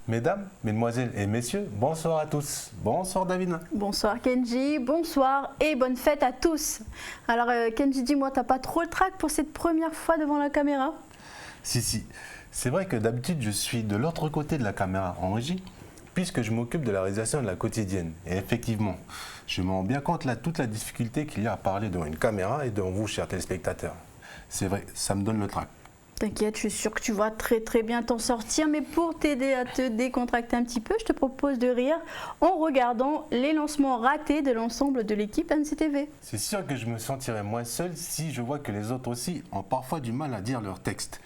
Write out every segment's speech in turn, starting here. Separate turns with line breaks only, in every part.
Mesdames, mesdemoiselles et messieurs, bonsoir à tous. Bonsoir Davina.
Bonsoir Kenji, bonsoir et bonne fête à tous. Alors Kenji, dis-moi, t'as pas trop le trac pour cette première fois devant la caméra?
Si. C'est vrai que d'habitude je suis de l'autre côté de la caméra en régie, puisque je m'occupe de la réalisation de la quotidienne. Et effectivement, je me rends bien compte là toute la difficulté qu'il y a à parler devant une caméra et devant vous, chers téléspectateurs. C'est vrai, ça me donne le trac.
T'inquiète, je suis sûre que tu vas très bien t'en sortir, mais pour t'aider à te décontracter un petit peu, je te propose de rire en regardant les lancements ratés de l'ensemble de l'équipe MCTV.
C'est sûr que je me sentirais moins seul si je vois que les autres aussi ont parfois du mal à dire leur texte.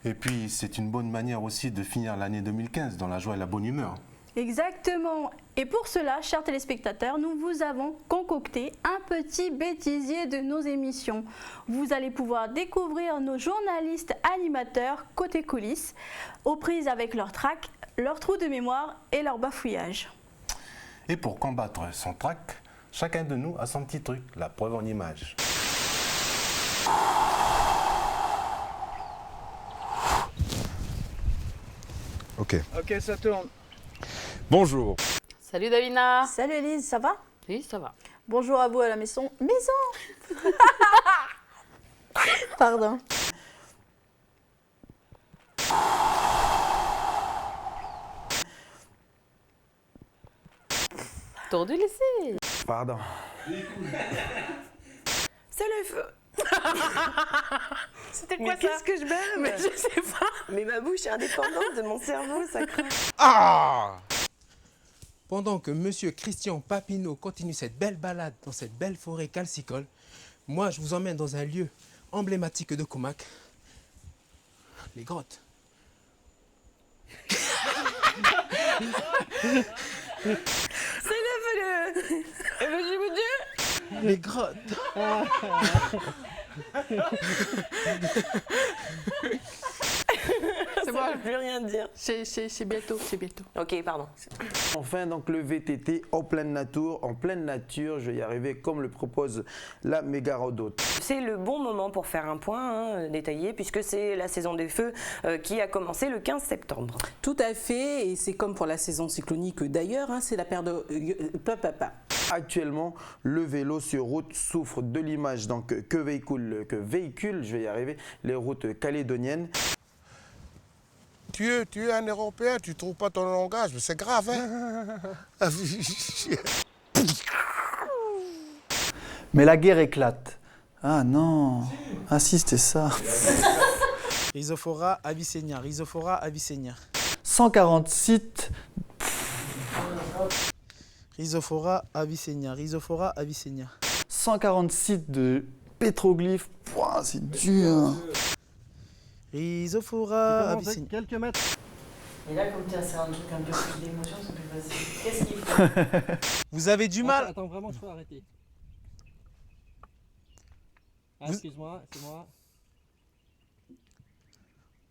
Et puis, c'est une bonne manière aussi de finir l'année 2015 dans la joie et la bonne humeur.
Exactement. Et pour cela, chers téléspectateurs, nous vous avons concocté un petit bêtisier de nos émissions. Vous allez pouvoir découvrir nos journalistes animateurs côté coulisses, aux prises avec leur trac, leur trou de mémoire et leur bafouillage.
Et pour combattre son trac, chacun de nous a son petit truc, la preuve en image.
Ok,
ça tourne.
bonjour.
Salut Davina.
Salut Elise, ça va?
Oui, ça va.
Bonjour à vous à la maison. Maison. Pardon.
T'aurais dû laisser.
Pardon.
C'est le feu.
C'était
Mais qu'est-ce que je bave?
Mais je sais pas.
Mais ma bouche est indépendante de mon cerveau, ça craint.
Ah!
Pendant que Monsieur Christian Papineau continue cette belle balade dans cette belle forêt calcicole, moi je vous emmène dans un lieu emblématique de Comac, les grottes.
C'est le feu. Eh ben, je vous dis.
Les grottes.
C'est bon,
Je veux rien dire.
c'est bientôt, c'est bientôt.
Ok, pardon.
Enfin, donc le VTT en pleine nature, je vais y arriver comme le propose la méga rodote.
C'est le bon moment pour faire un point détaillé, puisque c'est la saison des feux qui a commencé le 15 septembre.
Tout à fait, et c'est comme pour la saison cyclonique d'ailleurs, c'est la période de...
Actuellement, le vélo sur route souffre de l'image donc que véhicule, je vais y arriver, les routes calédoniennes.
Tu es un Européen, tu trouves pas ton langage, mais c'est grave, hein?
Mais la guerre éclate. Ah non. Ah si, c'était ça.
Rhizophora avicennia, Rhizophora avicennia.
140 sites.
Rhizophora avicennia, Rhizophora avicennia.
140 sites de pétroglyphes. Pouah, c'est dur.
Rhizophora avicennia.
Quelques mètres.
Et là, comme tu as un truc un peu plus d'émotion, c'est plus facile. Qu'est-ce qu'il faut?
Vous avez du mal.
Attends, vraiment, il faut arrêter. Ah, excuse-moi, c'est moi.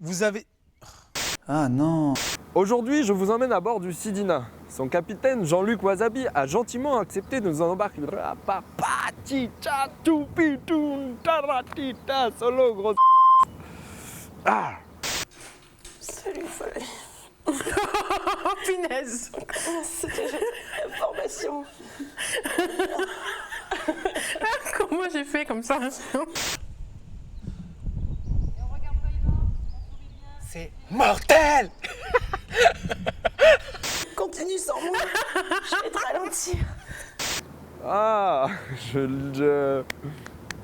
Vous avez...
Ah non.
Aujourd'hui, je vous emmène à bord du Sidina. Son capitaine, Jean-Luc Wasabi, a gentiment accepté de nous embarquer. Solo, gros. Ah!
Salut, folle.
Finesse.
C'était l'information.
Comment j'ai fait comme ça?
C'est mortel.
Continue sans moi. Je vais te ralentir.
Ah!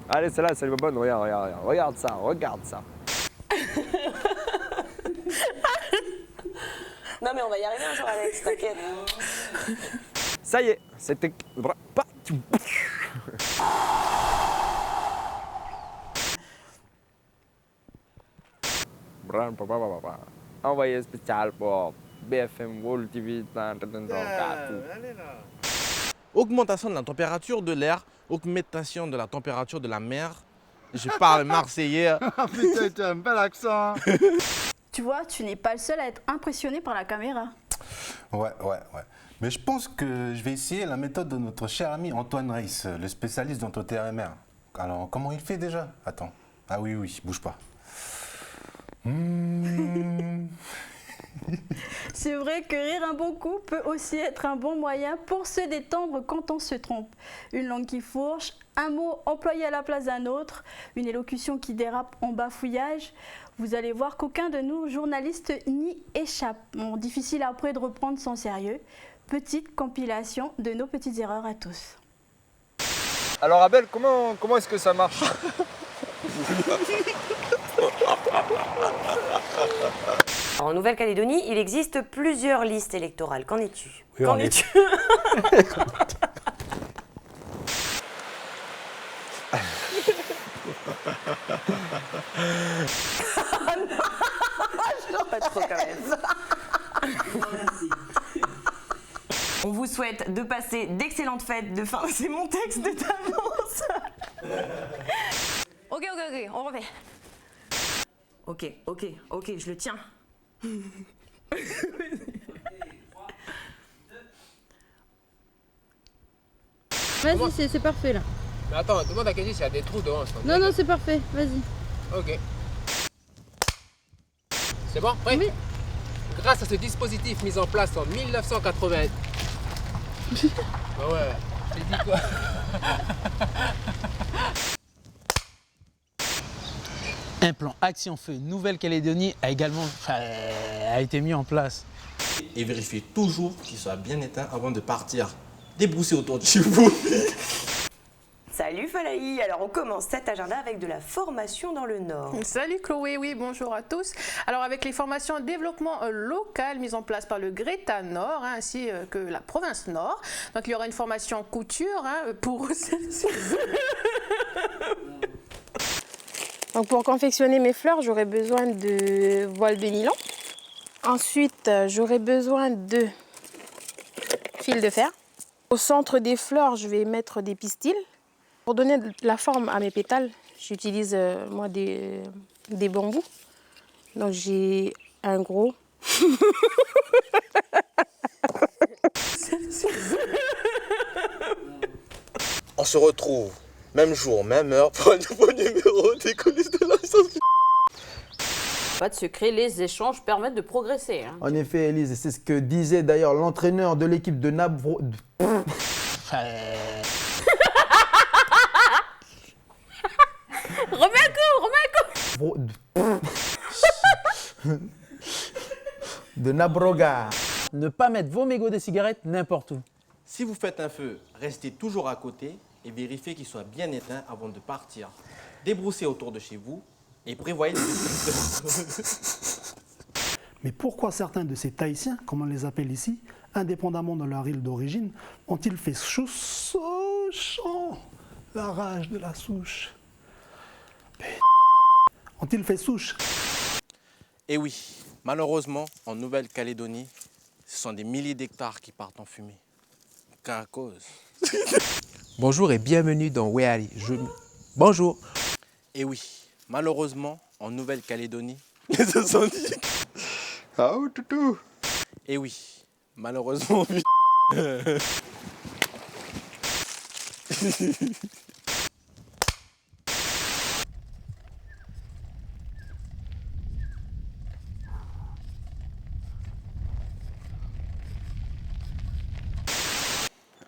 Allez, celle-là, c'est bonne. Regarde ça.
Non, mais on va y arriver un jour, Alex, t'inquiète.
Ça y est, c'était... Envoyé spécial pour BFM World TV.
Augmentation de la température de l'air, augmentation de la température de la mer. Je parle marseillais.
Ah putain, tu as un bel accent.
Tu vois, tu n'es pas le seul à être impressionné par la caméra.
Ouais. Mais je pense que je vais essayer la méthode de notre cher ami Antoine Reiss, le spécialiste d'entotérmère. Alors, comment il fait déjà? Attends. Ah oui, bouge pas.
C'est vrai que rire un bon coup peut aussi être un bon moyen pour se détendre quand on se trompe. Une langue qui fourche, un mot employé à la place d'un autre, une élocution qui dérape en bafouillage. Vous allez voir qu'aucun de nous, journalistes, n'y échappe. Bon, difficile après de reprendre son sérieux. Petite compilation de nos petites erreurs à tous.
Alors Abel, comment est-ce que ça marche?
En Nouvelle-Calédonie, il existe plusieurs listes électorales. Qu'en es-tu?
Oui,
Qu'en
on est-
es-tu? J'aurais trop quand même. On vous souhaite de passer d'excellentes fêtes de fin. C'est mon texte de d'avance. Ok, on refait. Ok, je le tiens.
Vas-y, c'est parfait là.
Mais attends, demande à Kenji s'il y a des trous devant.
Non, non, c'est parfait, vas-y.
Ok. C'est bon, prêt?
Oui.
Grâce à ce dispositif mis en place en 1980. Bah ouais, j'ai dit quoi?
Un plan Action Feu Nouvelle-Calédonie a également a été mis en place.
Et vérifiez toujours qu'il soit bien éteint avant de partir. Débroussez autour de chez vous.
Salut Falaï, alors on commence cet agenda avec de la formation dans le Nord.
Salut Chloé, oui, bonjour à tous. Alors avec les formations développement local mises en place par le Greta Nord, ainsi que la province Nord, donc il y aura une formation couture pour...
Donc pour confectionner mes fleurs, j'aurai besoin de voile de nylon. Ensuite, j'aurai besoin de fil de fer. Au centre des fleurs, je vais mettre des pistils. Pour donner de la forme à mes pétales, j'utilise moi des bambous. Donc j'ai un gros.
On se retrouve, même jour, même heure, pour un nouveau numéro des coulisses de l'incendie.
Pas de secret, les échanges permettent de progresser.
En effet, Élise, c'est ce que disait d'ailleurs l'entraîneur de l'équipe de Nabro.
Remets un coup.
De Nabroga.
Ne pas mettre vos mégots de cigarettes n'importe où.
Si vous faites un feu, restez toujours à côté et vérifiez qu'il soit bien éteint avant de partir. Débroussez autour de chez vous et prévoyez les
Mais pourquoi certains de ces Tahitiens, comme on les appelle ici, indépendamment de leur île d'origine, ont-ils fait souchant la rage de la souche? Ont-ils fait souche?
Et oui, malheureusement, en Nouvelle-Calédonie, ce sont des milliers d'hectares qui partent en fumée. Qu'à cause.
Bonjour et bienvenue dans Weali. Bonjour.
Et oui, malheureusement, en Nouvelle-Calédonie, les incendies. Ah oh, toutou. Et oui, malheureusement.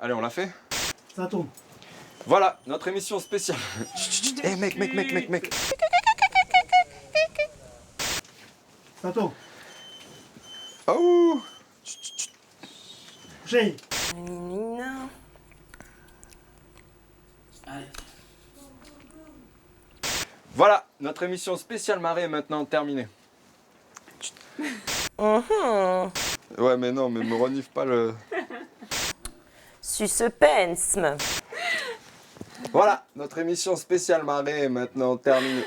Allez, on l'a fait?
Ça tourne.
Voilà, notre émission spéciale. Eh mec.
Ça tourne.
Oh.
J'ai.
Voilà, notre émission spéciale marée est maintenant terminée. Ouais, mais non, mais me renifle pas le...
Suspense.
Voilà, notre émission spéciale marée est maintenant terminée.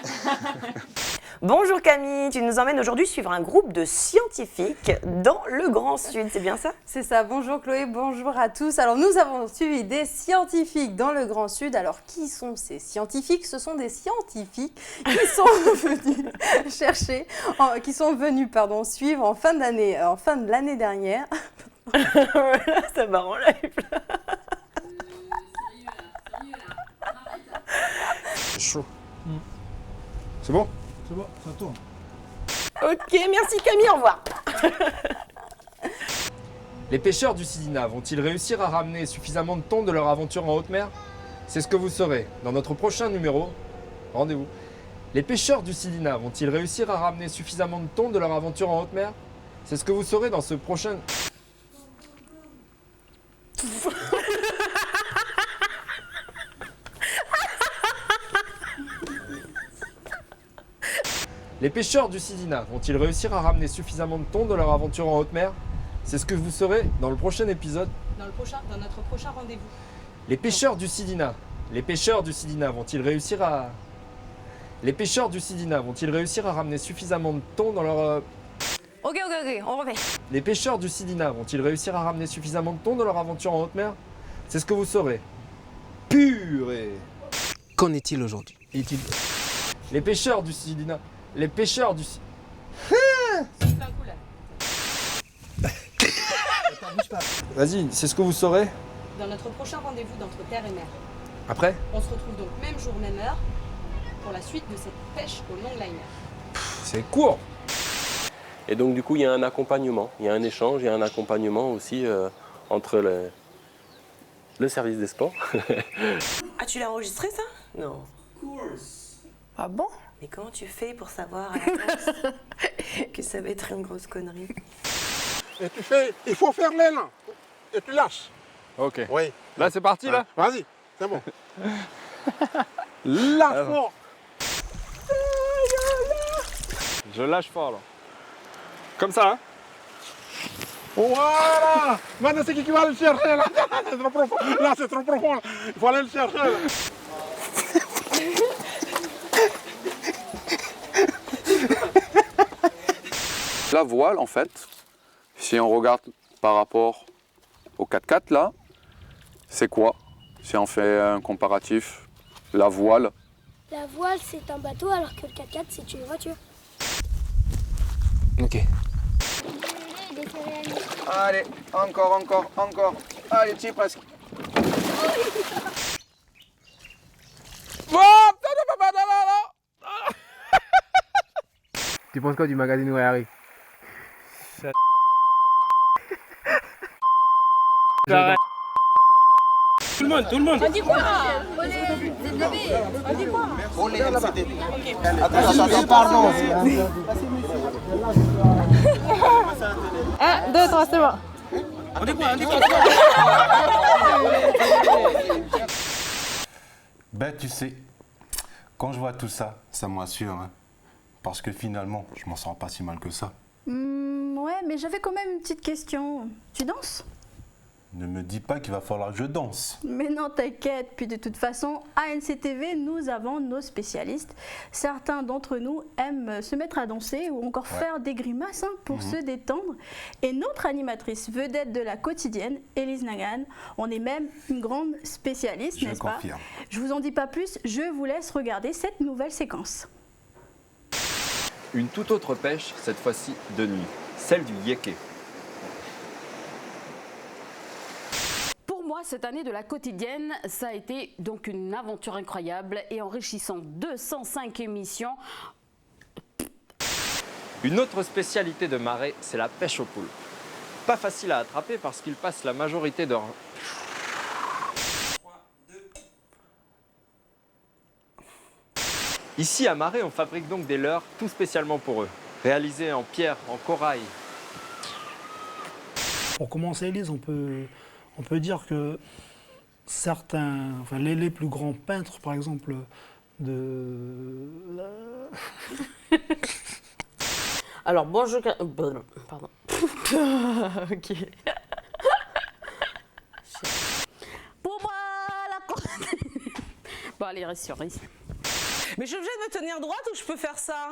Bonjour Camille, tu nous emmènes aujourd'hui suivre un groupe de scientifiques dans le Grand Sud, c'est bien ça?
C'est ça, bonjour Chloé, bonjour à tous. Alors nous avons suivi des scientifiques dans le Grand Sud. Alors qui sont ces scientifiques? Ce sont des scientifiques qui sont venus suivre en fin de l'année dernière.
Voilà, ça va en live là.
C'est chaud. C'est bon?
C'est bon, ça tourne.
Ok, merci Camille, au revoir.
Les pêcheurs du Sidina vont-ils réussir à ramener suffisamment de thon de leur aventure en haute mer? C'est ce que vous saurez dans notre prochain numéro. Rendez-vous. Les pêcheurs du Sidina vont-ils réussir à ramener suffisamment de thon de leur aventure en haute mer? C'est ce que vous saurez dans ce prochain... Les pêcheurs du Sidina vont-ils réussir à ramener suffisamment de thon de leur aventure en haute mer? C'est ce que vous saurez dans le prochain épisode.
Dans notre prochain rendez-vous.
Les pêcheurs du Sidina vont-ils réussir à... Les pêcheurs du Sidina vont-ils réussir à ramener suffisamment de thon dans leur...
Ok, on refait.
Les pêcheurs du Sidina vont-ils réussir à ramener suffisamment de thon dans leur aventure en haute mer? C'est ce que vous saurez. Purée.
Qu'en est-il aujourd'hui?
Les pêcheurs du Sidina... Les pêcheurs du... Vas-y, c'est ce que vous saurez.
Dans notre prochain rendez-vous d'entre terre et mer.
Après?
On se retrouve donc même jour, même heure pour la suite de cette pêche au longliner.
C'est court.
Et donc du coup, il y a un accompagnement, il y a un échange, il y a un accompagnement aussi entre le service des sports.
Ah, tu l'as enregistré ça? Non.
Ah bon?
Mais comment tu fais pour savoir à l'avance que ça va être une grosse connerie?
Et tu fais, il faut faire l'aile et tu lâches.
Ok.
Oui.
Là, c'est parti, là?
Vas-y, c'est bon. Lâche fort.
Je lâche fort, là. Comme ça, hein?
Voilà. Maintenant, c'est qui va le chercher, là? C'est trop profond. Là, c'est trop profond. Il faut aller le chercher, là.
La voile, en fait, si on regarde par rapport au 4x4 là, c'est quoi? Si on fait un comparatif, la voile.
La voile, c'est un bateau, alors que le 4x4, c'est une voiture.
Ok.
Allez, encore. Allez, tu es presque.
Tu penses quoi du magazine Harry?
Tout le monde.
On dit quoi? On dit quoi?
Attends, pardon.
1, 2, 3, c'est bon.
On dit quoi?
Ben, tu sais, quand je vois tout ça, ça me rassure. Hein, parce que finalement, je m'en sors pas si mal que ça.
Ouais, mais j'avais quand même une petite question. Tu danses?
Ne me dis pas qu'il va falloir que je danse.
Mais non, t'inquiète. Puis de toute façon, à NCTV, nous avons nos spécialistes. Certains d'entre nous aiment se mettre à danser ou encore faire des grimaces pour se détendre. Et notre animatrice vedette de la quotidienne, Élise Nagan, on est même une grande spécialiste, n'est-ce pas?
Je confirme.
Je vous en dis pas plus, je vous laisse regarder cette nouvelle séquence.
Une toute autre pêche, cette fois-ci de nuit, celle du yéké.
Pour moi, cette année de la quotidienne, ça a été donc une aventure incroyable et enrichissante. 205 émissions.
Une autre spécialité de Marais, c'est la pêche au poule. Pas facile à attraper parce qu'ils passent la majorité de leur... Ici à Marais, on fabrique donc des leurres tout spécialement pour eux, réalisés en pierre, en corail.
Pour commencer, Élise, on peut dire que certains, enfin les plus grands peintres, par exemple,
Alors, bonjour... Pardon. Ok. Pour moi, la... Bon, allez, reste sur ici.
Mais je suis obligée de me tenir droite ou je peux faire ça?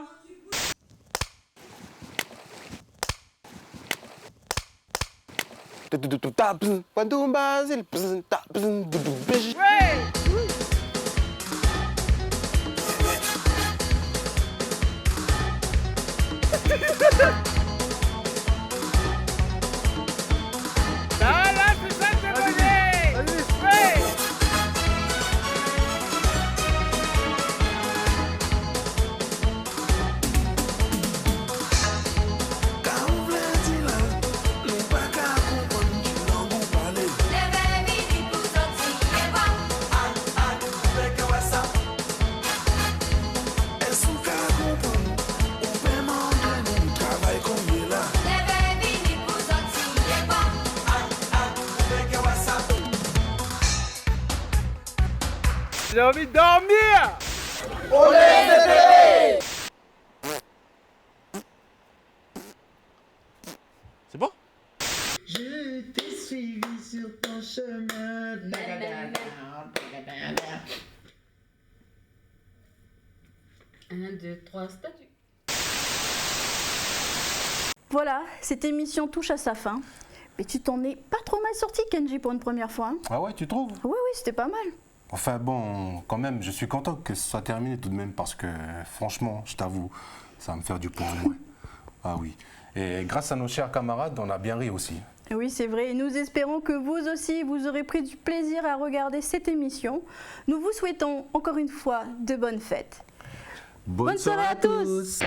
J'ai envie de dormir.
On est SCPV.
C'est bon?
Je t'ai suivi sur ton chemin.
1, 2, 3, statut.
Voilà, cette émission touche à sa fin. Mais tu t'en es pas trop mal sorti, Kenji, pour une première fois. Hein.
Ah ouais, tu trouves?
Oui, c'était pas mal.
Enfin bon, quand même, je suis content que ce soit terminé tout de même parce que franchement, je t'avoue, ça va me faire du point en moins. Ah oui. Et grâce à nos chers camarades, on a bien ri aussi.
Oui, c'est vrai. Et nous espérons que vous aussi, vous aurez pris du plaisir à regarder cette émission. Nous vous souhaitons encore une fois de bonnes fêtes.
Bonne soirée à tous.